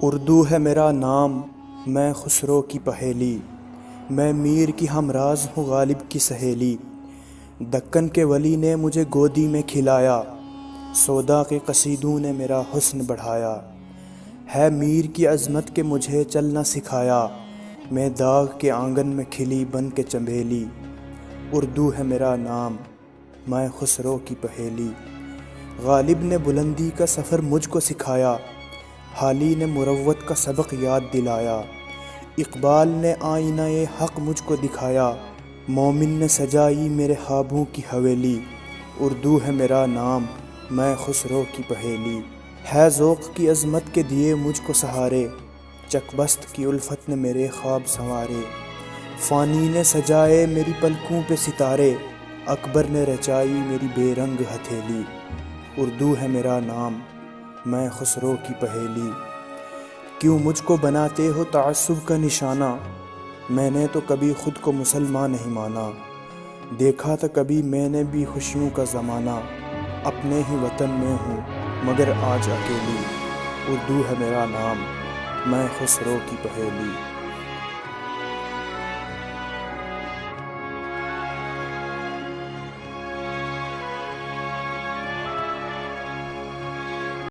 اردو ہے میرا نام، میں خسرو کی پہیلی، میں میر کی ہمراز ہوں غالب کی سہیلی۔ دکن کے ولی نے مجھے گودی میں کھلایا، سودا کے قصیدوں نے میرا حسن بڑھایا۔ ہے میر کی عظمت کے مجھے چلنا سکھایا، میں داغ کے آنگن میں کھلی بن کے چنبیلی۔ اردو ہے میرا نام، میں خسرو کی پہیلی۔ غالب نے بلندی کا سفر مجھ کو سکھایا، حالی نے مروت کا سبق یاد دلایا۔ اقبال نے آئینہ حق مجھ کو دکھایا، مومن نے سجائی میرے خوابوں کی حویلی۔ اردو ہے میرا نام، میں خسرو کی پہیلی۔ ہے ذوق کی عظمت کے دیے مجھ کو سہارے، چک بست کی الفت نے میرے خواب سنوارے۔ فانی نے سجائے میری پلکوں پہ ستارے، اکبر نے رچائی میری بے رنگ ہتھیلی۔ اردو ہے میرا نام، میں خسرو کی پہیلی۔ کیوں مجھ کو بناتے ہو تعصب کا نشانہ، میں نے تو کبھی خود کو مسلمان نہیں مانا۔ دیکھا تھا کبھی میں نے بھی خوشیوں کا زمانہ، اپنے ہی وطن میں ہوں مگر آج اکیلی۔ اردو ہے میرا نام، میں خسرو کی پہیلی۔